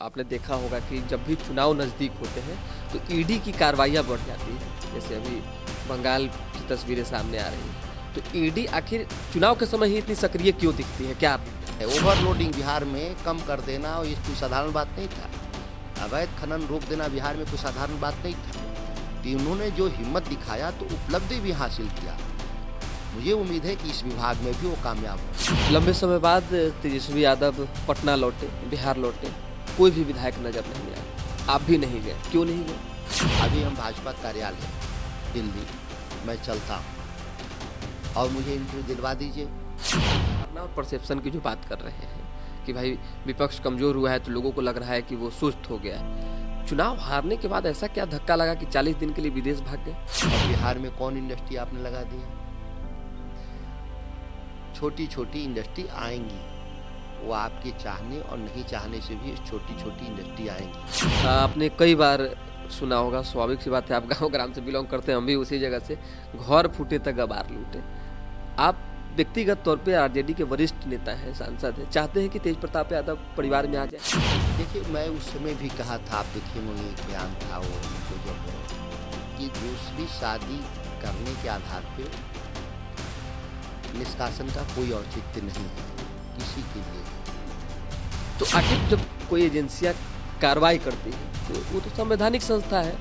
आपने देखा होगा कि जब भी चुनाव नज़दीक होते हैं तो ईडी की कार्रवाइयाँ बढ़ जाती हैं। जैसे अभी बंगाल की तस्वीरें सामने आ रही हैं। तो ईडी आखिर चुनाव के समय ही इतनी सक्रिय क्यों दिखती है? क्या आप ओवरलोडिंग बिहार में कम कर देना और ये कोई साधारण बात नहीं था। अवैध खनन रोक देना बिहार में कोई साधारण बात नहीं था। तो उन्होंने जो हिम्मत दिखाया तो उपलब्धि भी हासिल किया। मुझे उम्मीद है कि इस विभाग में भी वो कामयाब हो। लंबे समय बाद तेजस्वी यादव पटना लौटे, बिहार लौटे, कोई भी विधायक नजर नहीं आया। आप भी नहीं गए, क्यों नहीं गए? अभी हम भाजपा कार्यालय दिल्ली मैं चलता हूँ और मुझे इंटरव्यू दिलवा दीजिए। और परसेप्शन की जो बात कर रहे हैं कि भाई विपक्ष कमजोर हुआ है तो लोगों को लग रहा है कि वो सुस्त हो गया है। चुनाव हारने के बाद ऐसा क्या धक्का लगा कि 40 दिन के लिए विदेश भाग गए? और बिहार में कौन इंडस्ट्री आपने लगा दिया? छोटी छोटी इंडस्ट्री आएंगी, वो आपके चाहने और नहीं चाहने से भी छोटी छोटी इंडस्ट्री आएंगी। आपने कई बार सुना होगा, स्वाभाविक सी बात है, आप गांव ग्राम से बिलोंग करते हैं, हम भी उसी जगह से। घर फूटे तक गबार लूटे। आप व्यक्तिगत तौर पे आरजेडी के वरिष्ठ नेता हैं, सांसद हैं, चाहते हैं कि तेज प्रताप यादव परिवार में आ जाए? देखिए, मैं उस समय भी कहा था, आप देखिए मुझे एक बयान था वो उनको जब कि दूसरी शादी करने के आधार पे निष्कासन का कोई औचित्य नहीं है किसी के लिए। तो आखिर जब कोई एजेंसियां कार्रवाई करती है तो वो तो संवैधानिक संस्था है,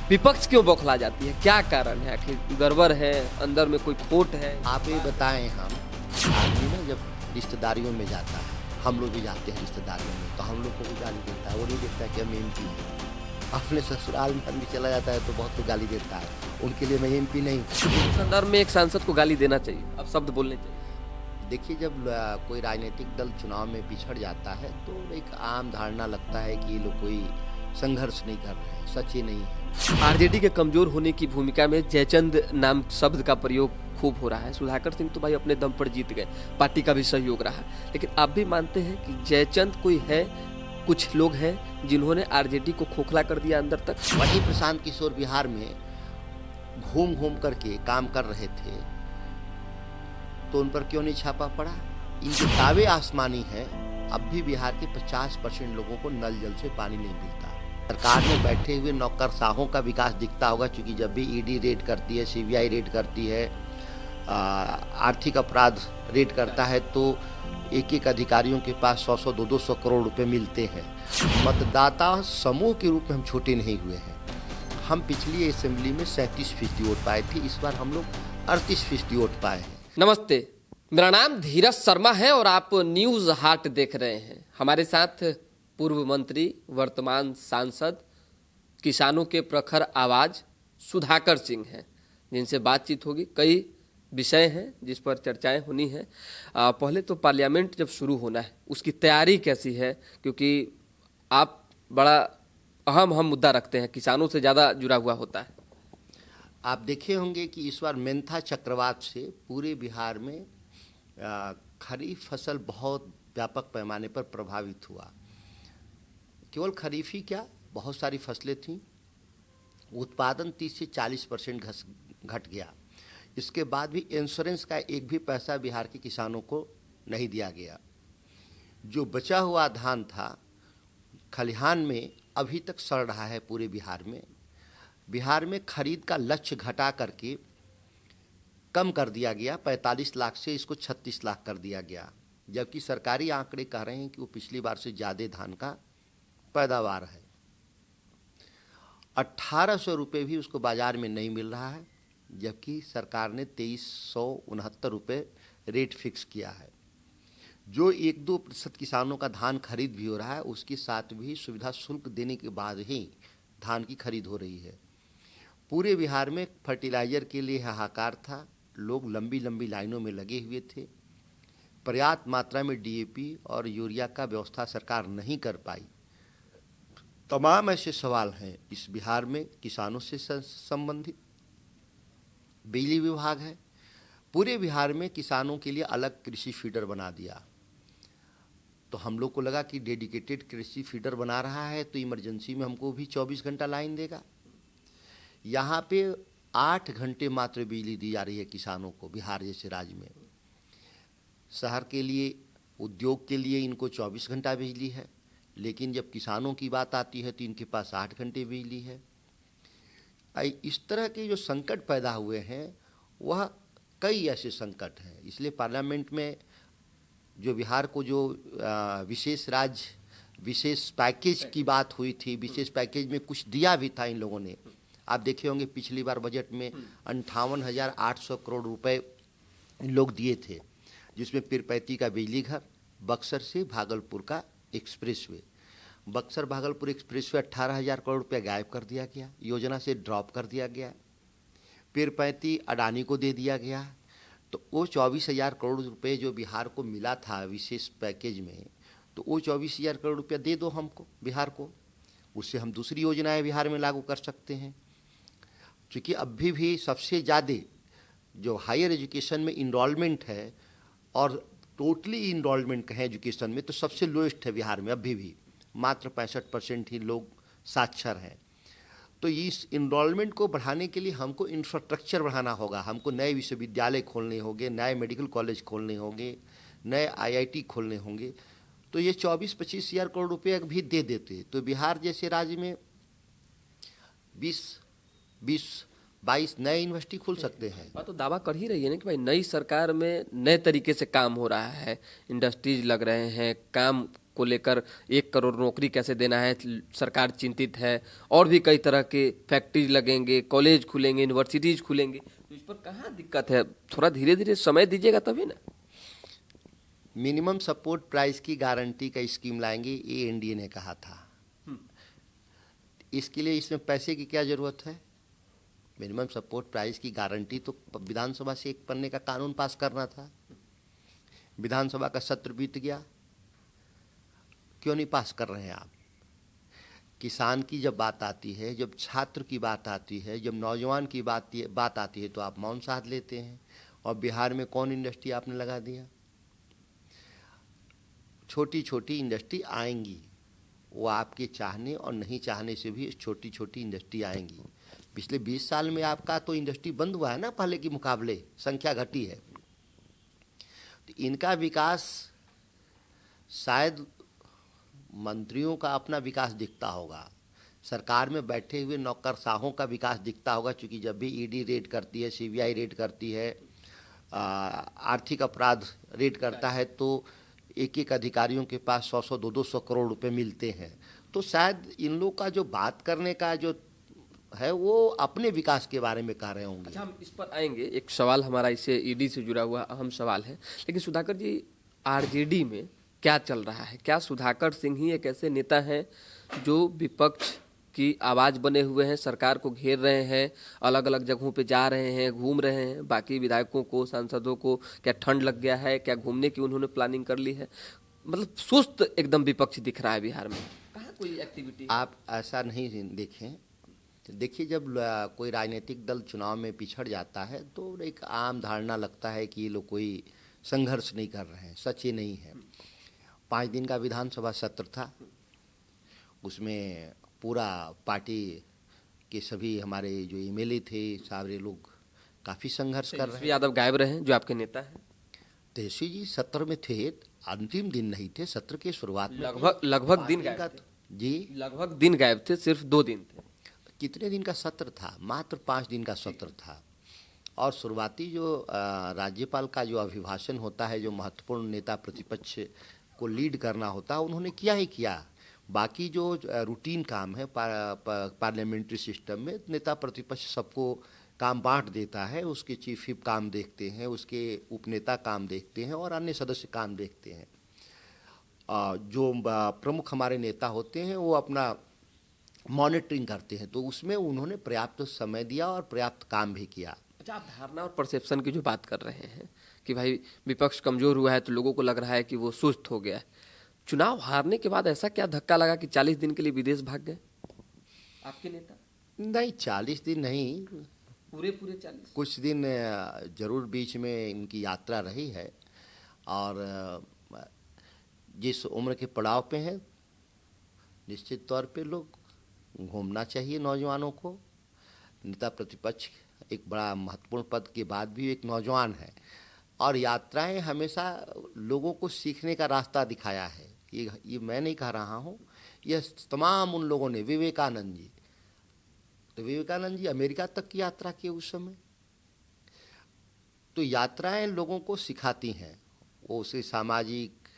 विपक्ष क्यों बौखला जाती है? क्या कारण है? आखिर गड़बड़ है, अंदर में कोई खोट है? आप ये बताएं। हम आदमी ना जब रिश्तेदारियों में जाता है, हम लोग भी जाते हैं रिश्तेदारियों में, तो हम लोग को भी गाली देता है। वो नहीं देखता कि हम एमपी हैं। अपने ससुराल में आदमी चला जाता है तो बहुत तो गाली देता है। उनके लिए मैं एमपी नहीं। इस संदर्भ में एक सांसद को गाली देना चाहिए, अब शब्द बोलने चाहिए। देखिए, जब कोई राजनीतिक दल चुनाव में पिछड़ जाता है तो एक आम धारणा लगता है कि ये लोग कोई संघर्ष नहीं कर रहे हैं, सच्चे नहीं है। आरजेडी के कमजोर होने की भूमिका में जयचंद नाम शब्द का प्रयोग खूब हो रहा है। सुधाकर सिंह तो भाई अपने दम पर जीत गए, पार्टी का भी सहयोग रहा, लेकिन आप भी मानते हैं कि जयचंद कोई है, कुछ लोग हैं जिन्होंने आरजेडी को खोखला कर दिया अंदर तक? वही प्रशांत किशोर बिहार में घूम घूम करके काम कर रहे थे तो उन पर क्यों नहीं छापा पड़ा? इनके दावे आसमानी हैं। अब भी बिहार के 50% लोगों को नल जल से पानी नहीं मिलता। सरकार में बैठे हुए नौकरशाहों का विकास दिखता होगा, क्योंकि जब भी ईडी रेड करती है, सीबीआई रेड करती है, आर्थिक अपराध रेड करता है, तो एक एक अधिकारियों के पास 100-100, 200 करोड़ रुपए मिलते हैं। मतदाता समूह के रूप में हम छोटे नहीं हुए हैं। हम पिछली असेंबली में 37% वोट पाए थे, इस बार हम लोग 38% वोट पाए हैं। नमस्ते, मेरा नाम धीरज शर्मा है और आप न्यूज़ हाट देख रहे हैं। हमारे साथ पूर्व मंत्री, वर्तमान सांसद, किसानों के प्रखर आवाज सुधाकर सिंह हैं, जिनसे बातचीत होगी। कई विषय हैं जिस पर चर्चाएं होनी हैं। पहले तो पार्लियामेंट जब शुरू होना है उसकी तैयारी कैसी है, क्योंकि आप बड़ा अहम मुद्दा रखते हैं, किसानों से ज़्यादा जुड़ा हुआ होता है। आप देखे होंगे कि इस बार मेंथा चक्रवात से पूरे बिहार में खरीफ फसल बहुत व्यापक पैमाने पर प्रभावित हुआ। केवल खरीफ ही क्या, बहुत सारी फसलें थीं। उत्पादन 30 से 40% घट गया। इसके बाद भी इंश्योरेंस का एक भी पैसा बिहार के किसानों को नहीं दिया गया। जो बचा हुआ धान था खलिहान में अभी तक सड़ रहा है पूरे बिहार में। बिहार में खरीद का लक्ष्य घटा करके कम कर दिया गया, 45 लाख से इसको 36 लाख कर दिया गया, जबकि सरकारी आंकड़े कह रहे हैं कि वो पिछली बार से ज़्यादा धान का पैदावार है। 1800 रुपये भी उसको बाजार में नहीं मिल रहा है, जबकि सरकार ने 2369 रुपये रेट फिक्स किया है। जो 1-2% किसानों का धान खरीद भी हो रहा है, उसके साथ भी सुविधा शुल्क देने के बाद ही धान की खरीद हो रही है। पूरे बिहार में फर्टिलाइज़र के लिए हाहाकार था, लोग लंबी लंबी लाइनों में लगे हुए थे। पर्याप्त मात्रा में डीएपी और यूरिया का व्यवस्था सरकार नहीं कर पाई। तमाम ऐसे सवाल हैं इस बिहार में किसानों से संबंधित। बिजली विभाग है, पूरे बिहार में किसानों के लिए अलग कृषि फीडर बना दिया। तो हम लोग को लगा कि डेडिकेटेड कृषि फीडर बना रहा है तो इमरजेंसी में हमको भी 24 घंटा लाइन देगा। यहाँ पे 8 घंटे मात्र बिजली दी जा रही है किसानों को, बिहार जैसे राज्य में। शहर के लिए, उद्योग के लिए इनको 24 घंटा बिजली है, लेकिन जब किसानों की बात आती है तो इनके पास 8 घंटे बिजली है। इस तरह के जो संकट पैदा हुए हैं वह कई ऐसे संकट हैं। इसलिए पार्लियामेंट में जो बिहार को जो विशेष राज्य विशेष पैकेज की बात हुई थी, विशेष पैकेज में कुछ दिया भी था इन लोगों ने। आप देखे होंगे पिछली बार बजट में 58,800 करोड़ रुपए इन लोग दिए थे, जिसमें पीरपैंती का बिजली घर, बक्सर से भागलपुर का एक्सप्रेसवे, बक्सर भागलपुर एक्सप्रेसवे 18,000 करोड़ रुपया गायब कर दिया गया, योजना से ड्रॉप कर दिया गया। पीरपैंती अडानी को दे दिया गया। तो वो 24,000 करोड़ रुपए जो बिहार को मिला था विशेष पैकेज में, तो वो 24,000 करोड़ रुपया दे दो हमको, बिहार को, उससे हम दूसरी योजनाएं बिहार में लागू कर सकते हैं। क्योंकि अभी भी सबसे ज़्यादा जो हायर एजुकेशन में इनरोलमेंट है और टोटली इनरोलमेंट कहें एजुकेशन में, तो सबसे लोएस्ट है बिहार में। अभी भी मात्र 65% ही लोग साक्षर हैं। तो इस इनरोलमेंट को बढ़ाने के लिए हमको इंफ्रास्ट्रक्चर बढ़ाना होगा, हमको नए विश्वविद्यालय खोलने होंगे, नए मेडिकल कॉलेज खोलने होंगे, नए IIT खोलने होंगे। तो ये 24-25 हज़ार करोड़ रुपये भी दे देते तो बिहार जैसे राज्य में 20-22 नए यूनिवर्सिटी खुल सकते हैं। बात तो दावा कर ही रही है ना कि भाई नई सरकार में नए तरीके से काम हो रहा है, इंडस्ट्रीज लग रहे हैं, काम को लेकर 1 करोड़ नौकरी कैसे देना है सरकार चिंतित है, और भी कई तरह के फैक्ट्रीज लगेंगे, कॉलेज खुलेंगे, यूनिवर्सिटीज खुलेंगे। तो इस पर कहाँ दिक्कत है? थोड़ा धीरे धीरे समय दीजिएगा तभी ना। मिनिमम सपोर्ट प्राइस की गारंटी का स्कीम लाएंगे, ये NDA ने कहा था। इसके लिए इसमें पैसे की क्या जरूरत है? मिनिमम सपोर्ट प्राइस की गारंटी तो विधानसभा से 1 पन्ने का कानून पास करना था। विधानसभा का सत्र बीत गया, क्यों नहीं पास कर रहे हैं आप? किसान की जब बात आती है, जब छात्र की बात आती है, जब नौजवान की बात आती है तो आप मौन साध लेते हैं। और बिहार में कौन इंडस्ट्री आपने लगा दिया? छोटी छोटी इंडस्ट्री आएंगी, वो आपके चाहने और नहीं चाहने से भी छोटी छोटी इंडस्ट्री आएंगी। पिछले 20 साल में आपका तो इंडस्ट्री बंद हुआ है ना, पहले के मुकाबले संख्या घटी है। तो इनका विकास शायद मंत्रियों का अपना विकास दिखता होगा, सरकार में बैठे हुए नौकरशाहों का विकास दिखता होगा। क्योंकि जब भी ED रेड करती है, CBI रेड करती है, आर्थिक अपराध रेड करता है, तो एक एक अधिकारियों के पास 100-100, 200-200 करोड़ रुपए मिलते हैं। तो शायद इन लोग का जो बात करने का जो है वो अपने विकास के बारे में कह रहे होंगे। अच्छा, हम इस पर आएंगे। एक सवाल हमारा इससे ED से जुड़ा हुआ अहम सवाल है, लेकिन सुधाकर जी, RJD में क्या चल रहा है? क्या सुधाकर सिंह ही एक ऐसे नेता हैं जो विपक्ष की आवाज़ बने हुए हैं, सरकार को घेर रहे हैं, अलग अलग जगहों पे जा रहे हैं, घूम रहे हैं? बाकी विधायकों को, सांसदों को क्या ठंड लग गया है? क्या घूमने की उन्होंने प्लानिंग कर ली है? मतलब सुस्त एकदम विपक्ष दिख रहा है बिहार में, कहाँ कोई एक्टिविटी? आप ऐसा नहीं देखें। देखिए, जब कोई राजनीतिक दल चुनाव में पिछड़ जाता है तो एक आम धारणा लगता है कि ये लोग कोई संघर्ष नहीं कर रहे हैं। सच ये नहीं है। 5 दिन का विधानसभा सत्र था, उसमें पूरा पार्टी के सभी हमारे जो MLA थे, सारे लोग काफ़ी संघर्ष कर रहे हैं। यादव गायब रहे हैं जो आपके नेता हैं। तेजस्वी जी सत्र में थे, अंतिम दिन नहीं थे, सत्र के शुरुआत में लगभग दिन गायब थे। जी, लगभग दिन गायब थे, सिर्फ 2 दिन थे। कितने दिन का सत्र था? मात्र 5 दिन का सत्र था। और शुरुआती जो राज्यपाल का जो अभिभाषण होता है, जो महत्वपूर्ण नेता प्रतिपक्ष को लीड करना होता है, उन्होंने किया ही किया। बाकी जो रूटीन काम है पार्लियामेंट्री सिस्टम में, नेता प्रतिपक्ष सबको काम बांट देता है। उसके चीफ व्हिप काम देखते हैं, उसके उपनेता काम देखते हैं और अन्य सदस्य काम देखते हैं। जो प्रमुख हमारे नेता होते हैं वो अपना मॉनिटरिंग करते हैं। तो उसमें उन्होंने पर्याप्त समय दिया और पर्याप्त काम भी किया। अच्छा, आप धारणा और परसेप्शन की जो बात कर रहे हैं कि भाई विपक्ष कमजोर हुआ है तो लोगों को लग रहा है कि वो सुस्त हो गया है, चुनाव हारने के बाद ऐसा क्या धक्का लगा कि 40 दिन के लिए विदेश भाग गए आपके नेता? नहीं, 40 दिन नहीं, पूरे 40 कुछ दिन जरूर बीच में इनकी यात्रा रही है। और जिस उम्र के पड़ाव पे हैं, निश्चित तौर पे लोग घूमना चाहिए नौजवानों को। नेता प्रतिपक्ष एक बड़ा महत्वपूर्ण पद के बाद भी एक नौजवान है, और यात्राएं हमेशा लोगों को सीखने का रास्ता दिखाया है। ये मैं नहीं कह रहा हूँ, यह तमाम उन लोगों ने, विवेकानंद जी, तो विवेकानंद जी अमेरिका तक की यात्रा की उस समय। तो यात्राएं लोगों को सिखाती हैं, वो उसे सामाजिक,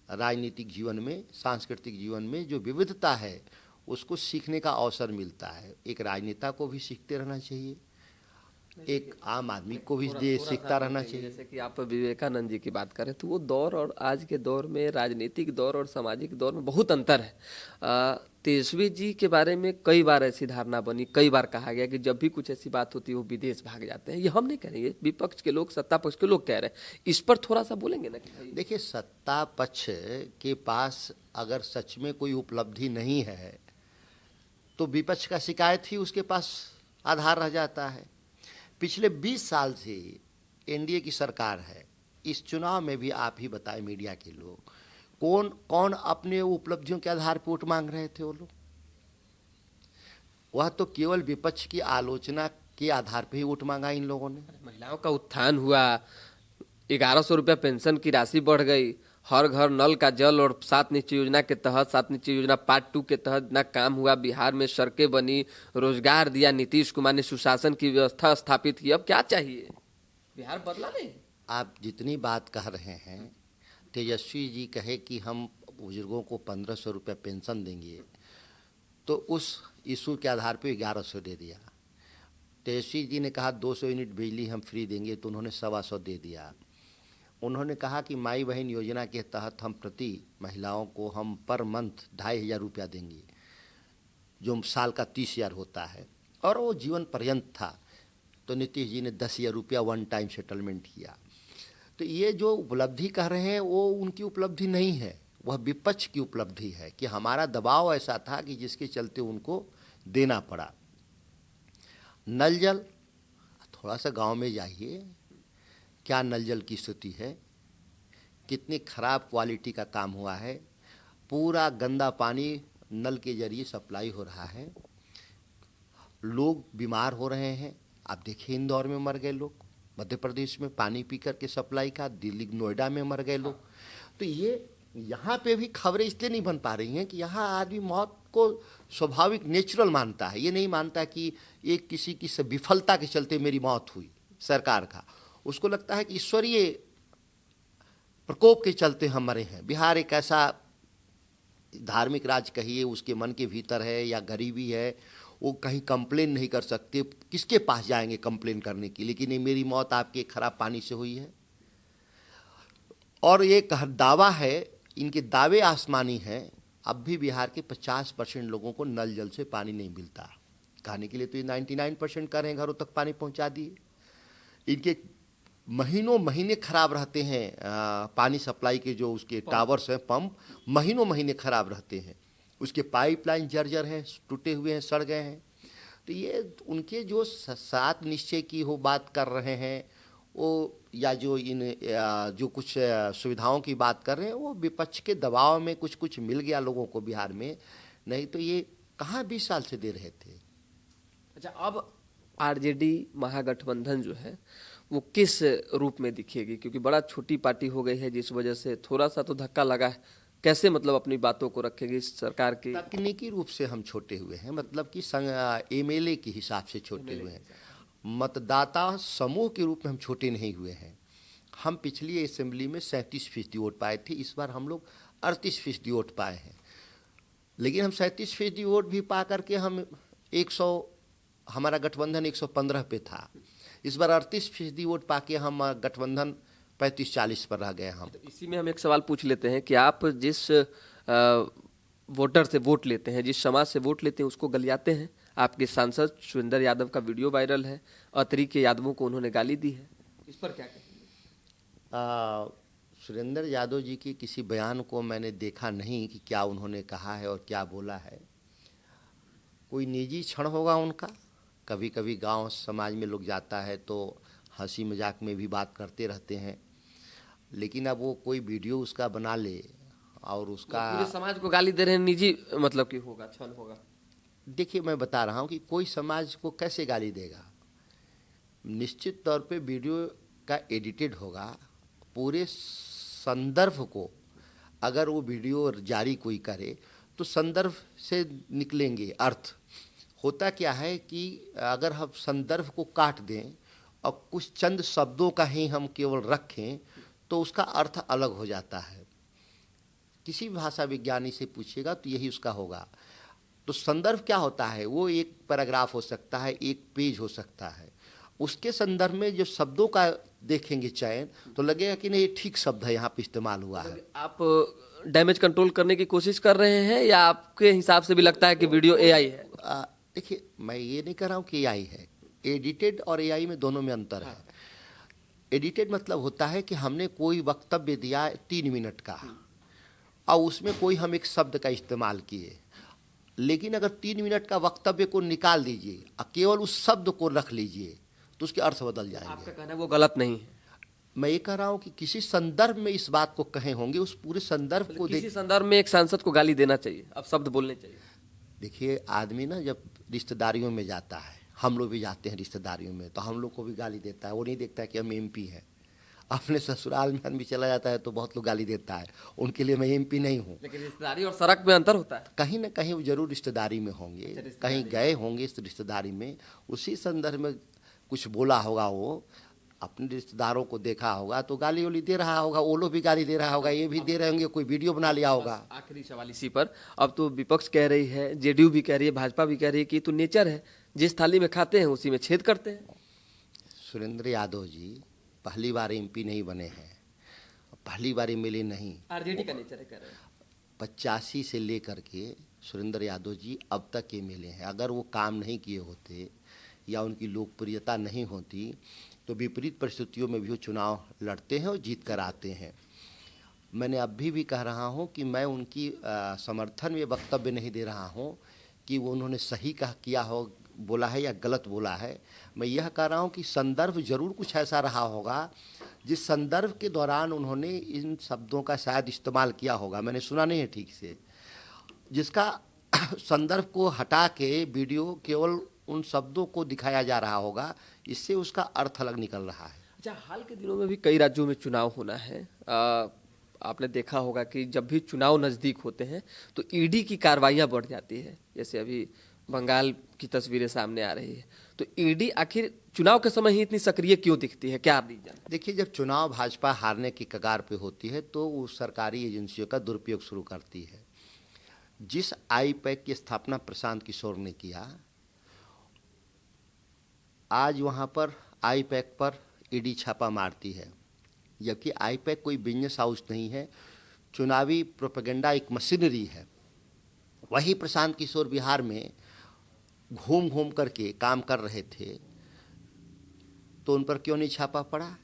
राजनीतिक जीवन में, सांस्कृतिक जीवन में जो विविधता है उसको सीखने का अवसर मिलता है। एक राजनेता को भी सीखते रहना चाहिए, एक आम आदमी को भी ये सीखता रहना चाहिए। जैसे कि आप विवेकानंद जी की बात करें तो वो दौर और आज के दौर में, राजनीतिक दौर और सामाजिक दौर में बहुत अंतर है। तेजस्वी जी के बारे में कई बार ऐसी धारणा बनी, कई बार कहा गया कि जब भी कुछ ऐसी बात होती है वो विदेश भाग जाते हैं। ये हम नहीं कह रहे, ये विपक्ष के लोग, सत्ता पक्ष के लोग कह रहे हैं। इस पर थोड़ा सा बोलेंगे ना कि भाई? देखिए, सत्ता पक्ष के पास अगर सच में कोई उपलब्धि नहीं है तो विपक्ष का शिकायत ही उसके पास आधार रह जाता है। पिछले 20 साल से एनडीए की सरकार है, इस चुनाव में भी आप ही बताएं मीडिया के लोग, कौन कौन अपने उपलब्धियों के आधार पर वोट मांग रहे थे? वो लोग, वह तो केवल विपक्ष की आलोचना के आधार पर ही वोट मांगा इन लोगों ने। महिलाओं का उत्थान हुआ, 1100 रुपया पेंशन की राशि बढ़ गई, हर घर नल का जल और 7 निश्चय योजना के तहत, 7 निश्चय योजना पार्ट 2 के तहत ना काम हुआ, बिहार में सड़कें बनी, रोजगार दिया, नीतीश कुमार ने सुशासन की व्यवस्था स्थापित की। अब क्या चाहिए? बिहार बदला नहीं। आप जितनी बात कह रहे हैं, तेजस्वी जी कहे कि हम बुजुर्गों को 1500 रुपया पेंशन देंगे, तो उस इशू के आधार पर 1100 दे दिया। तेजस्वी जी ने कहा 200 यूनिट बिजली हम फ्री देंगे, तो उन्होंने 125 दे दिया। उन्होंने कहा कि माई बहन योजना के तहत हम प्रति महिलाओं को हम पर मंथ 2500 रुपया देंगे, जो साल का 30,000 होता है, और वो जीवन पर्यंत था। तो नीतीश जी ने 10,000 रुपया वन टाइम सेटलमेंट किया। तो ये जो उपलब्धि कह रहे हैं वो उनकी उपलब्धि नहीं है, वह विपक्ष की उपलब्धि है कि हमारा दबाव ऐसा था कि जिसके चलते उनको देना पड़ा। नल जल, थोड़ा सा गांव में जाइए, क्या नल जल की स्थिति है, कितनी खराब क्वालिटी का काम हुआ है, पूरा गंदा पानी नल के जरिए सप्लाई हो रहा है, लोग बीमार हो रहे हैं। आप देखिए, इंदौर में मर गए लोग, मध्य प्रदेश में पानी पी कर के सप्लाई का, दिल्ली नोएडा में मर गए लोग। तो ये यहाँ पे भी खबरें इसलिए नहीं बन पा रही हैं कि यहाँ आदमी मौत को स्वाभाविक, नेचुरल मानता है। ये नहीं मानता कि एक किसी की विफलता के चलते मेरी मौत हुई सरकार का, उसको लगता है कि ईश्वरीय प्रकोप के चलते हम मरे हैं। बिहार एक ऐसा धार्मिक राज्य कहिए, उसके मन के भीतर है, या गरीबी है, वो कहीं कंप्लेन नहीं कर सकते, किसके पास जाएंगे कंप्लेन करने की, लेकिन ये मेरी मौत आपके खराब पानी से हुई है। और ये दावा है, इनके दावे आसमानी हैं। अब भी बिहार के 50% लोगों को नल जल से पानी नहीं मिलता। खाने के लिए तो ये 99% कर रहे हैं, घरों तक पानी पहुंचा दिए। इनके महीनों महीने खराब रहते हैं, पानी सप्लाई के जो उसके टावर्स हैं, पंप महीनों महीने खराब रहते हैं, उसके पाइपलाइन जर्जर हैं, टूटे हुए हैं, सड़ गए हैं। तो ये उनके जो 7 निश्चय की हो बात कर रहे हैं वो, या जो जो कुछ सुविधाओं की बात कर रहे हैं, वो विपक्ष के दबाव में कुछ कुछ मिल गया लोगों को बिहार में, नहीं तो ये कहाँ 20 साल से दे रहे थे। अच्छा, अब आरजेडी महागठबंधन जो है वो किस रूप में दिखेगी? क्योंकि बड़ा छोटी पार्टी हो गई है, जिस वजह से थोड़ा सा तो धक्का लगा है। कैसे मतलब अपनी बातों को रखेगी सरकार की? तकनीकी रूप से हम छोटे हुए हैं, मतलब कि एमएलए के हिसाब से छोटे हुए हैं, मतदाता समूह के रूप में हम छोटे नहीं हुए हैं। हम पिछली असेंबली में 37% वोट पाए थे, इस बार हम लोग 38% वोट पाए हैं। लेकिन हम 37% वोट भी पा करके हम 100, हमारा गठबंधन 115 पे था। इस बार 38% वोट पाके हम गठबंधन 35-40 पर रह गए हम। तो इसी में हम एक सवाल पूछ लेते हैं कि आप जिस वोटर से वोट लेते हैं, जिस समाज से वोट लेते हैं, उसको गलियाते हैं। आपके सांसद सुरेंद्र यादव का वीडियो वायरल है, अतरी के यादवों को उन्होंने गाली दी है, इस पर क्या कहेंगे? सुरेंद्र यादव जी के किसी बयान को मैंने देखा नहीं कि क्या उन्होंने कहा है और क्या बोला है। कोई निजी क्षण होगा उनका, कभी कभी गांव समाज में लोग जाता है तो हंसी मजाक में भी बात करते रहते हैं, लेकिन अब वो कोई वीडियो उसका बना ले और उसका पूरे समाज को गाली दे रहे हैं, निजी मतलब कि होगा, क्षण होगा। देखिए, मैं बता रहा हूँ कि कोई समाज को कैसे गाली देगा। निश्चित तौर पे वीडियो का एडिटेड होगा, पूरे संदर्भ को अगर वो वीडियो जारी कोई करे तो संदर्भ से निकलेंगे अर्थ। होता क्या है कि अगर हम संदर्भ को काट दें और कुछ चंद शब्दों का ही हम केवल रखें तो उसका अर्थ अलग हो जाता है। किसी भी भाषा विज्ञानी से पूछिएगा तो यही उसका होगा। तो संदर्भ क्या होता है, वो एक पैराग्राफ हो सकता है, एक पेज हो सकता है। उसके संदर्भ में जो शब्दों का देखेंगे चयन तो लगेगा कि नहीं ये ठीक शब्द है, यहाँ पे इस्तेमाल हुआ है। आप डैमेज कंट्रोल करने की कोशिश कर रहे हैं या आपके हिसाब से भी लगता है कि वीडियो एआई है? देखिए, मैं ये नहीं कह रहा हूँ कि एआई है। एडिटेड और एआई में दोनों में अंतर है। एडिटेड मतलब होता है कि हमने कोई वक्तव्य दिया 3 मिनट का और उसमें कोई हम एक शब्द का इस्तेमाल किए, लेकिन अगर 3 मिनट का वक्तव्य को निकाल दीजिए और केवल उस शब्द को रख लीजिए तो उसके अर्थ बदल जाएंगे। आपका कहना है वो गलत नहीं है? मैं ये कह रहा हूँ कि किसी संदर्भ में इस बात को कहे होंगे, उस पूरे संदर्भ को किसी संदर्भ में एक सांसद को गाली देना चाहिए, अब शब्द बोलने चाहिए। देखिए, आदमी ना जब रिश्तेदारियों में जाता है, हम लोग भी जाते हैं रिश्तेदारियों में, तो हम लोग को भी गाली देता है। वो नहीं देखता है कि हम एमपी हैं। अपने ससुराल में आदमी चला जाता है तो बहुत लोग गाली देता है, उनके लिए मैं एमपी नहीं हूँ। लेकिन रिश्तेदारी और सड़क में अंतर होता है। कहीं ना कहीं वो जरूर रिश्तेदारी में होंगे, कहीं गए होंगे इस रिश्तेदारी में, उसी संदर्भ में कुछ बोला होगा, वो अपने रिश्तेदारों को देखा होगा तो गाली वाली दे रहा होगा, वो लोग भी गाली दे रहा होगा, ये भी दे रहे होंगे, कोई वीडियो बना लिया होगा। आखिरी सवाल इसी पर, अब तो विपक्ष कह रही है, जेडीयू भी कह रही है, भाजपा भी कह रही है कि तो नेचर है, जिस थाली में खाते हैं उसी में छेद करते हैं। सुरेंद्र यादव जी पहली बार एमपी नहीं बने हैं, पहली बार एमएलए नहीं, आरजेडी का नेचर है कह रहे हैं। 85 से लेकर के सुरेंद्र यादव जी अब तक एमएलए हैं। अगर वो काम नहीं किए होते या उनकी लोकप्रियता नहीं होती तो विपरीत परिस्थितियों में भी वो चुनाव लड़ते हैं और जीत कर आते हैं। मैंने अभी भी कह रहा हूं कि मैं उनकी समर्थन में वक्तव्य नहीं दे रहा हूं कि वो उन्होंने सही किया हो, बोला है या गलत बोला है। मैं यह कह रहा हूं कि संदर्भ जरूर कुछ ऐसा रहा होगा जिस संदर्भ के दौरान उन्होंने इन शब्दों का शायद इस्तेमाल किया होगा, मैंने सुना नहीं है ठीक से, जिसका संदर्भ को हटा के वीडियो केवल उन शब्दों को दिखाया जा रहा होगा, इससे उसका अर्थ अलग निकल रहा है। अच्छा, हाल के दिनों में भी कई राज्यों में चुनाव होना है। आपने देखा होगा कि जब भी चुनाव नज़दीक होते हैं तो ईडी की कार्रवाइयां बढ़ जाती है। जैसे अभी बंगाल की तस्वीरें सामने आ रही है, तो ईडी आखिर चुनाव के समय ही इतनी सक्रिय क्यों दिखती है, क्या आप जानते हैं? देखिए, जब चुनाव भाजपा हारने की कगार पे होती है तो वो सरकारी एजेंसियों का दुरुपयोग शुरू करती है। जिस आईपैक की स्थापना प्रशांत किशोर ने किया, आज वहाँ पर आईपैक पर ईडी छापा मारती है, जबकि आईपैक कोई बिजनेस हाउस नहीं है, चुनावी प्रोपेगेंडा एक मशीनरी है। वही प्रशांत किशोर बिहार में घूम घूम करके काम कर रहे थे, तो उन पर क्यों नहीं छापा पड़ा?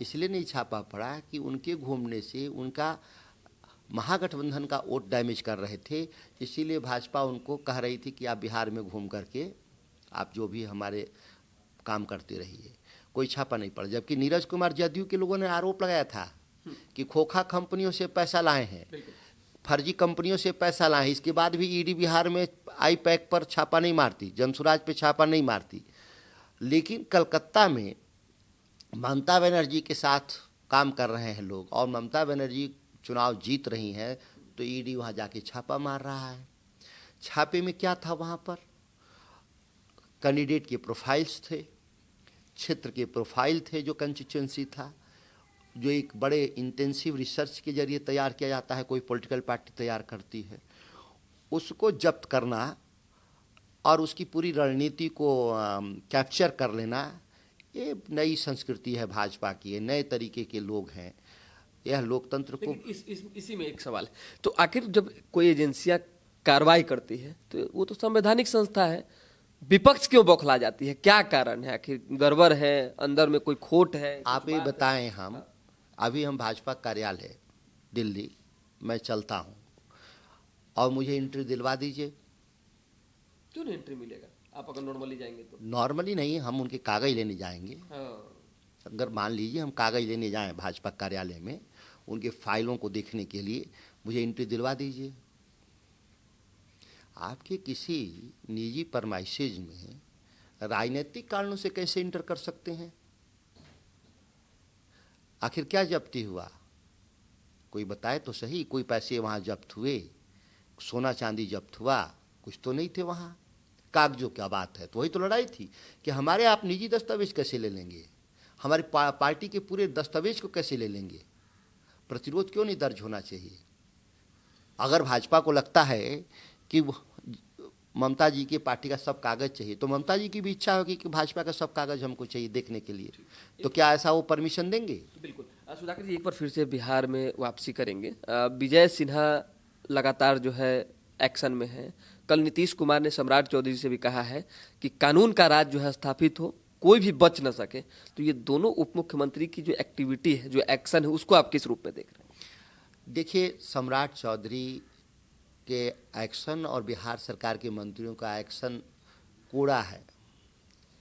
इसलिए नहीं छापा पड़ा कि उनके घूमने से उनका महागठबंधन का वोट डैमेज कर रहे थे। इसीलिए भाजपा उनको कह रही थी कि आप बिहार में घूम करके आप जो भी हमारे काम करते रहिए। कोई छापा नहीं पड़ा। जबकि नीरज कुमार जदयू के लोगों ने आरोप लगाया था कि खोखा कंपनियों से पैसा लाए हैं, फर्जी कंपनियों से पैसा लाए हैं। इसके बाद भी ईडी बिहार में आईपैक पर छापा नहीं मारती, जनसुराज पे छापा नहीं मारती। लेकिन कलकत्ता में ममता बनर्जी के साथ काम कर रहे हैं लोग और ममता बनर्जी चुनाव जीत रही हैं, तो ईडी वहाँ जाके छापा मार रहा है। छापे में क्या था? वहाँ पर कैंडिडेट के प्रोफाइल्स थे, क्षेत्र के प्रोफाइल थे, जो कंस्टिट्यूएंसी था, जो एक बड़े इंटेंसिव रिसर्च के जरिए तैयार किया जाता है, कोई पॉलिटिकल पार्टी तैयार करती है, उसको जब्त करना और उसकी पूरी रणनीति को कैप्चर कर लेना, ये नई संस्कृति है भाजपा की, ये नए तरीके के लोग हैं। यह लोकतंत्र को इसी में एक सवाल है, तो आखिर जब कोई एजेंसियां कार्रवाई करती है तो वो तो संवैधानिक संस्था है, विपक्ष क्यों बौखला जाती है? क्या कारण है? आखिर गड़बड़ है, अंदर में कोई खोट है? आप ये बताएं। हम अभी हम भाजपा कार्यालय दिल्ली मैं चलता हूँ और मुझे एंट्री दिलवा दीजिए। क्यों नहीं एंट्री मिलेगा? आप अगर नॉर्मली जाएंगे तो? नॉर्मली नहीं, हम उनके कागज लेने जाएंगे। हाँ। अगर मान लीजिए हम कागज लेने जाएं भाजपा कार्यालय में, उनके फाइलों को देखने के लिए, मुझे एंट्री दिलवा दीजिए। आपके किसी निजी फरमाइशेज में राजनीतिक कारणों से कैसे इंटर कर सकते हैं? आखिर क्या जब्ती हुआ? कोई बताए तो सही, कोई पैसे वहाँ जब्त हुए, सोना चांदी जब्त हुआ? कुछ तो नहीं थे वहाँ। कागजों क्या बात है, तो वही तो लड़ाई थी कि हमारे आप निजी दस्तावेज कैसे ले लेंगे, हमारी पार्टी के पूरे दस्तावेज को कैसे ले लेंगे, प्रतिरोध क्यों नहीं दर्ज होना चाहिए? अगर भाजपा को लगता है कि ममता जी की पार्टी का सब कागज चाहिए, तो ममता जी की भी इच्छा होगी कि भाजपा का सब कागज हमको चाहिए देखने के लिए, तो क्या ऐसा वो परमिशन देंगे? बिल्कुल। सुधाकर जी, एक बार फिर से बिहार में वापसी करेंगे। विजय सिन्हा लगातार जो है एक्शन में है। कल नीतीश कुमार ने सम्राट चौधरी से भी कहा है कि कानून का राज जो है स्थापित हो, कोई भी बच न सके। तो ये दोनों उप मुख्यमंत्री की जो एक्टिविटी है, जो एक्शन है, उसको आप किस रूप में देख रहे हैं? देखिए, सम्राट चौधरी के एक्शन और बिहार सरकार के मंत्रियों का एक्शन कूड़ा है।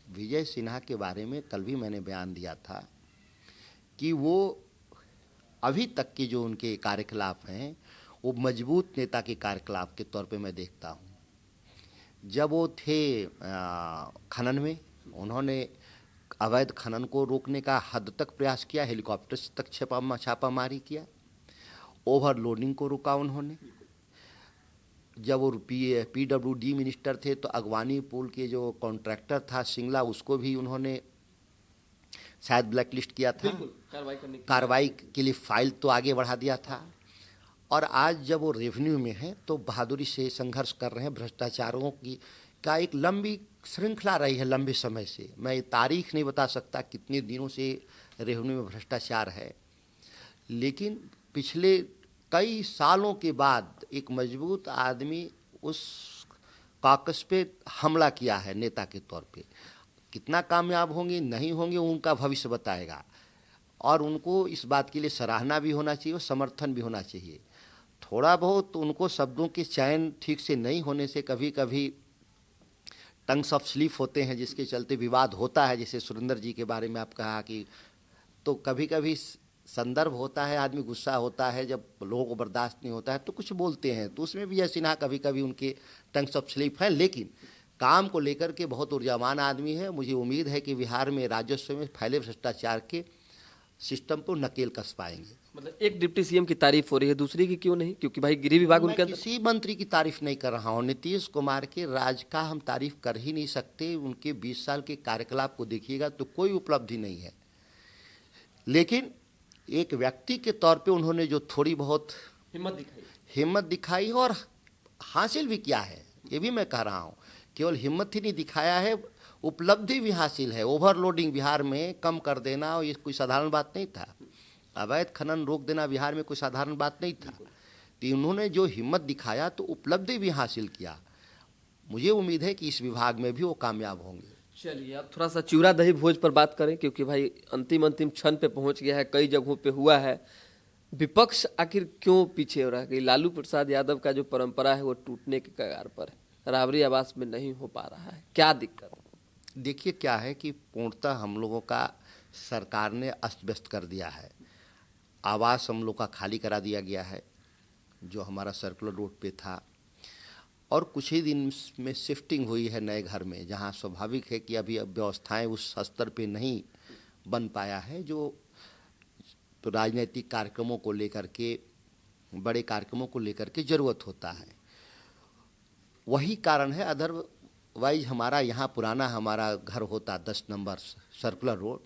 विजय सिन्हा के बारे में कल भी मैंने बयान दिया था कि वो अभी तक के जो उनके कार्यकलाप हैं वो मजबूत नेता के कार्यकलाप के तौर पे मैं देखता हूँ। जब वो थे खनन में, उन्होंने अवैध खनन को रोकने का हद तक प्रयास किया, हेलीकॉप्टर तक छापामारी किया, ओवरलोडिंग को रोका उन्होंने। जब वो PWD मिनिस्टर थे तो अगवानी पुल के जो कॉन्ट्रैक्टर था सिंगला, उसको भी उन्होंने शायद ब्लैकलिस्ट किया था, कार्रवाई के लिए फाइल तो आगे बढ़ा दिया था। और आज जब वो रेवेन्यू में है तो बहादुरी से संघर्ष कर रहे हैं। भ्रष्टाचारों की का एक लंबी श्रृंखला रही है लंबे समय से। मैं ये तारीख नहीं बता सकता कितने दिनों से रेवेन्यू में भ्रष्टाचार है, लेकिन पिछले कई सालों के बाद एक मजबूत आदमी उस काकस पे हमला किया है नेता के तौर पे। कितना कामयाब होंगे नहीं होंगे उनका भविष्य बताएगा, और उनको इस बात के लिए सराहना भी होना चाहिए और समर्थन भी होना चाहिए। थोड़ा बहुत उनको शब्दों के चयन ठीक से नहीं होने से कभी कभी टंग्स ऑफ स्लिप होते हैं, जिसके चलते विवाद होता है। जैसे सुरेंद्र जी के बारे में आप कहा कि, तो कभी कभी संदर्भ होता है, आदमी गुस्सा होता है, जब लोगों को बर्दाश्त नहीं होता है तो कुछ बोलते हैं, तो उसमें भी सिन्हा कभी कभी उनके टंग्स ऑफ स्लिप हैं, लेकिन काम को लेकर के बहुत ऊर्जावान आदमी है। मुझे उम्मीद है कि बिहार में राजस्व में फैले भ्रष्टाचार के सिस्टम को नकेल कस पाएंगे। मतलब एक डिप्टी सीएम की तारीफ हो रही है, दूसरी की क्यों नहीं? क्योंकि भाई गृह विभाग उनके अंदर। किसी मंत्री की तारीफ नहीं कर रहा हूँ। नीतीश कुमार के राज का हम तारीफ कर ही नहीं सकते। उनके 20 साल के कार्यकलाप को देखिएगा तो कोई उपलब्धि नहीं है, लेकिन एक व्यक्ति के तौर पे उन्होंने जो थोड़ी बहुत हिम्मत दिखाई और हासिल भी किया है, ये भी मैं कह रहा हूँ। केवल हिम्मत ही नहीं दिखाया है, उपलब्धि भी हासिल है। ओवरलोडिंग बिहार में कम कर देना, और ये कोई साधारण बात नहीं था। अवैध खनन रोक देना बिहार में कोई साधारण बात नहीं था। तो उन्होंने जो हिम्मत दिखाया तो उपलब्धि भी हासिल किया। मुझे उम्मीद है कि इस विभाग में भी वो कामयाब होंगे। चलिए, अब थोड़ा सा चिवड़ा दही भोज पर बात करें, क्योंकि भाई अंतिम क्षण पे पहुंच गया है, कई जगहों पे हुआ है। विपक्ष आखिर क्यों पीछे हो रहा है? लालू प्रसाद यादव का जो परंपरा है वो टूटने के कगार पर है, राबड़ी आवास में नहीं हो पा रहा है, क्या दिक्कत? देखिए, क्या है कि पूर्णतः हम लोगों का सरकार ने अस्त व्यस्त कर दिया है। आवास हम लोग का खाली करा दिया गया है, जो हमारा सर्कुलर रोड पे था, और कुछ ही दिन में शिफ्टिंग हुई है नए घर में, जहां स्वाभाविक है कि अभी व्यवस्थाएं उस स्तर पे नहीं बन पाया है जो तो राजनीतिक कार्यक्रमों को लेकर के, बड़े कार्यक्रमों को लेकर के जरूरत होता है। वही कारण है। अदरवाइज हमारा यहाँ पुराना हमारा घर होता 10 नंबर सर्कुलर रोड,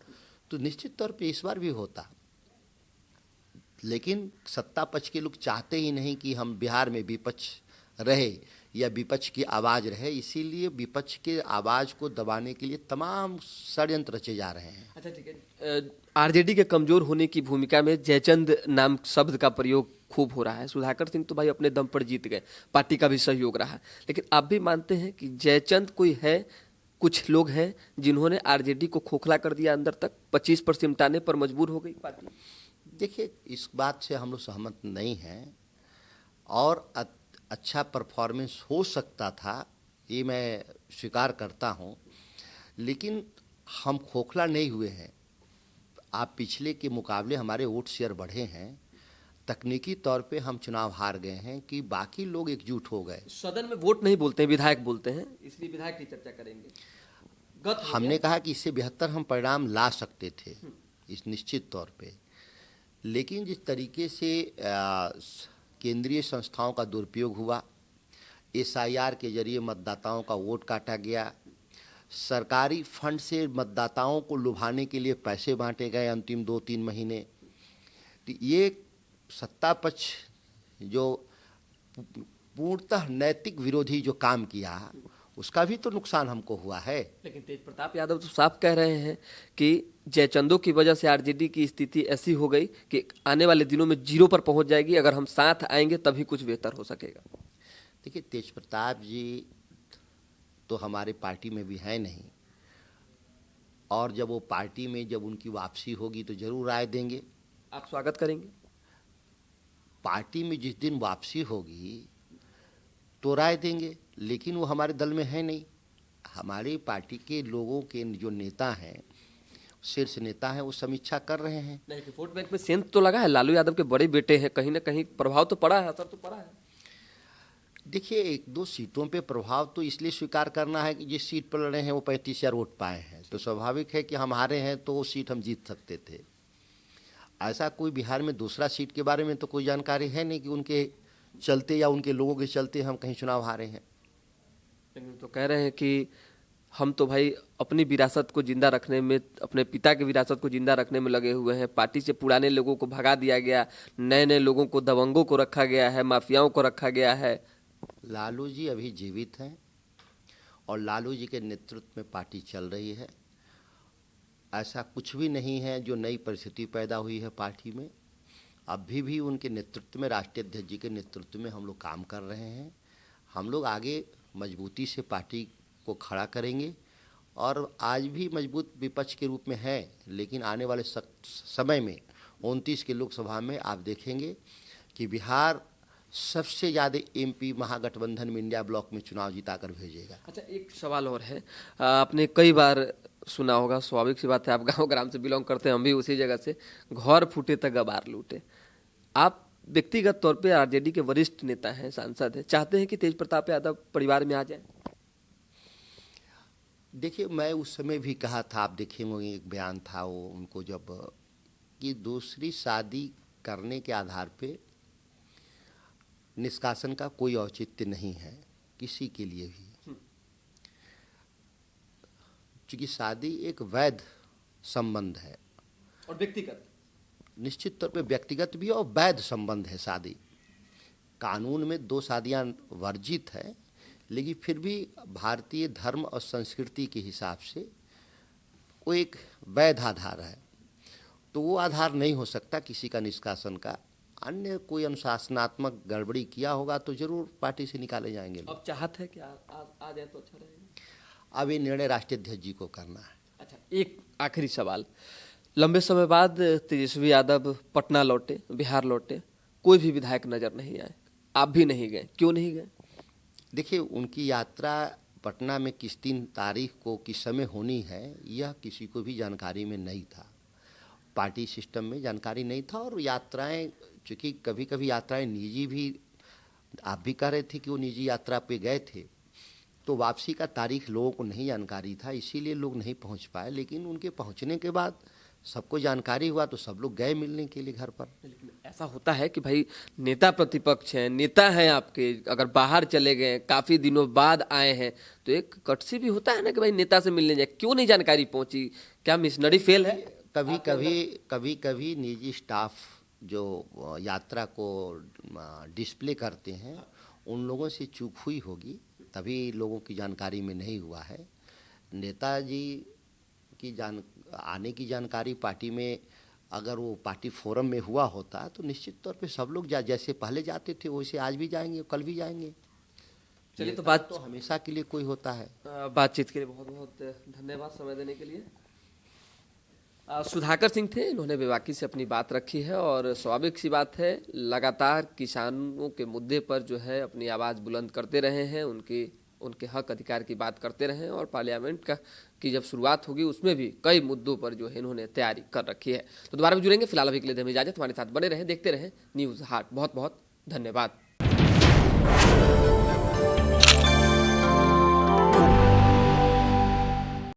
तो निश्चित तौर पे इस बार भी होता, लेकिन सत्ता पक्ष के लोग चाहते ही नहीं कि हम बिहार में विपक्ष रहे या विपक्ष की आवाज़ रहे, इसीलिए विपक्ष के आवाज़ को दबाने के लिए तमाम षड्यंत्र रचे जा रहे हैं। अच्छा, ठीक है। आरजेडी के कमजोर होने की भूमिका में जयचंद नाम शब्द का प्रयोग खूब हो रहा है। सुधाकर सिंह तो भाई अपने दम पर जीत गए, पार्टी का भी सहयोग रहा, लेकिन आप भी मानते हैं कि जयचंद कोई है, कुछ लोग हैं जिन्होंने आरजेडी को खोखला कर दिया, अंदर तक 25 पर सिमटाने पर मजबूर हो गई पार्टी? देखिए, इस बात से हम लोग सहमत नहीं हैं, और अच्छा परफॉर्मेंस हो सकता था, ये मैं स्वीकार करता हूँ, लेकिन हम खोखला नहीं हुए हैं। आप पिछले के मुकाबले हमारे वोट शेयर बढ़े हैं, तकनीकी तौर पे हम चुनाव हार गए हैं कि बाकी लोग एकजुट हो गए। सदन में वोट नहीं बोलते हैं, विधायक बोलते हैं, इसलिए विधायक की चर्चा करेंगे। हमने कहा कि इससे बेहतर हम परिणाम ला सकते थे, इस निश्चित तौर पे, लेकिन जिस तरीके से केंद्रीय संस्थाओं का दुरुपयोग हुआ, एसआईआर के जरिए मतदाताओं का वोट काटा गया, सरकारी फंड से मतदाताओं को लुभाने के लिए पैसे बांटे गए अंतिम 2-3 महीने, तो ये सत्ता पक्ष जो पूर्णतः नैतिक विरोधी जो काम किया, उसका भी तो नुकसान हमको हुआ है। लेकिन तेज प्रताप यादव तो साफ कह रहे हैं कि जयचंदो की वजह से आरजेडी की स्थिति ऐसी हो गई कि आने वाले दिनों में 0 पर पहुंच जाएगी। अगर हम साथ आएंगे तभी कुछ बेहतर हो सकेगा। देखिए, तेज प्रताप जी तो हमारे पार्टी में भी है नहीं, और जब वो पार्टी में जब उनकी वापसी होगी तो जरूर राय देंगे। आप स्वागत करेंगे? पार्टी में जिस दिन वापसी होगी तो राय देंगे, लेकिन वो हमारे दल में है नहीं। हमारी पार्टी के लोगों के जो नेता हैं, शीर्ष नेता हैं, वो समीक्षा कर रहे हैं। नहीं, वोट बैंक में सेंध तो लगा है, लालू यादव के बड़े बेटे हैं, कहीं ना कहीं प्रभाव तो पड़ा है, असर तो पड़ा है। देखिए, 1-2 सीटों पे प्रभाव तो इसलिए स्वीकार करना है कि जिस सीट पर लड़े हैं वो 35,000 वोट पाए हैं, तो स्वाभाविक है कि हम हारे हैं तो वो सीट हम जीत सकते थे। ऐसा कोई बिहार में दूसरा सीट के बारे में तो कोई जानकारी है नहीं कि उनके चलते या उनके लोगों के चलते हम कहीं चुनाव हारे हैं। लेकिन तो कह रहे हैं कि हम तो भाई अपनी विरासत को जिंदा रखने में, अपने पिता की विरासत को जिंदा रखने में लगे हुए हैं। पार्टी से पुराने लोगों को भगा दिया गया, नए नए लोगों को, दबंगों को रखा गया है, माफियाओं को रखा गया है। लालू जी अभी जीवित हैं और लालू जी के नेतृत्व में पार्टी चल रही है। ऐसा कुछ भी नहीं है जो नई परिस्थिति पैदा हुई है पार्टी में। अभी भी उनके नेतृत्व में, राष्ट्रीय अध्यक्ष जी के नेतृत्व में हम लोग काम कर रहे हैं। हम लोग आगे मजबूती से पार्टी को खड़ा करेंगे, और आज भी मजबूत विपक्ष के रूप में है, लेकिन आने वाले समय में 29 के लोकसभा में आप देखेंगे कि बिहार सबसे ज़्यादा एमपी महागठबंधन में इंडिया ब्लॉक में चुनाव जिताकर भेजेगा। अच्छा, एक सवाल और है। आपने कई बार सुना होगा, स्वाभाविक सी बात है, आप गांव ग्राम से बिलोंग करते हैं, हम भी उसी जगह से, घर फूटे तक गबार लूटे। आप व्यक्तिगत तौर पे आरजेडी के वरिष्ठ नेता हैं, सांसद हैं, चाहते हैं कि तेज प्रताप यादव परिवार में आ जाए? देखिए, मैं उस समय भी कहा था, आप देखेंगे एक बयान था वो उनको, जब कि दूसरी शादी करने के आधार पे निष्कासन का कोई औचित्य नहीं है किसी के लिए भी, क्योंकि शादी एक वैध संबंध है और व्यक्तिगत, निश्चित तौर पे व्यक्तिगत भी और वैध संबंध है। शादी कानून में 2 शादियां वर्जित है, लेकिन फिर भी भारतीय धर्म और संस्कृति के हिसाब से वो एक वैध आधार है, तो वो आधार नहीं हो सकता किसी का निष्कासन का। अन्य कोई अनुशासनात्मक गड़बड़ी किया होगा तो जरूर पार्टी से निकाले जाएंगे। अब चाहत है कि आ जाए तो अच्छा रहेगा। अब ये निर्णय राष्ट्रीय अध्यक्ष जी को करना है। अच्छा, एक आखिरी सवाल। लंबे समय बाद तेजस्वी यादव पटना लौटे, बिहार लौटे, कोई भी विधायक नजर नहीं आए, आप भी नहीं गए, क्यों नहीं गए? देखिए, उनकी यात्रा पटना में किस दिन तारीख को किस समय होनी है, यह किसी को भी जानकारी में नहीं था। पार्टी सिस्टम में जानकारी नहीं था, और यात्राएं, चूँकि कभी कभी यात्राएं निजी भी, आप भी कह रहे थे कि वो निजी यात्रा पे गए थे, तो वापसी का तारीख लोगों को नहीं जानकारी था, इसीलिए लोग नहीं पहुंच पाए। लेकिन उनके पहुंचने के बाद सबको जानकारी हुआ तो सब लोग गए मिलने के लिए घर पर। लेकिन ऐसा होता है कि भाई नेता प्रतिपक्ष हैं, नेता हैं आपके, अगर बाहर चले गए, काफी दिनों बाद आए हैं, तो एक कटसी भी होता है ना कि भाई नेता से मिलने जाए, क्यों नहीं जानकारी पहुंची? क्या मिशनरी फेल है? कभी कभी निजी स्टाफ जो यात्रा को डिस्प्ले करते हैं, उन लोगों से चूक हुई होगी, तभी लोगों की जानकारी में नहीं हुआ है। नेताजी की आने की जानकारी पार्टी में, अगर वो पार्टी फोरम में हुआ होता तो निश्चित तौर पे सब लोग जैसे पहले जाते थे वैसे आज भी जाएंगे, कल भी जाएंगे। चलिए, तो बात तो हमेशा के लिए कोई होता है। बातचीत के लिए बहुत बहुत धन्यवाद समय देने के लिए। सुधाकर सिंह थे, इन्होंने बेबाकी से अपनी बात रखी है, और स्वाभाविक सी बात है, लगातार किसानों के मुद्दे पर जो है अपनी आवाज़ बुलंद करते रहे हैं, उनके हक अधिकार की बात करते रहे हैं, और पार्लियामेंट की जब शुरुआत होगी उसमें भी कई मुद्दों पर जो है इन्होंने तैयारी कर रखी है। तो दोबारा भी जुड़ेंगे, फिलहाल अभी के लिए दें इजाजत। हमारे साथ बने रहें, देखते रहें न्यूज़ हाट। बहुत बहुत धन्यवाद।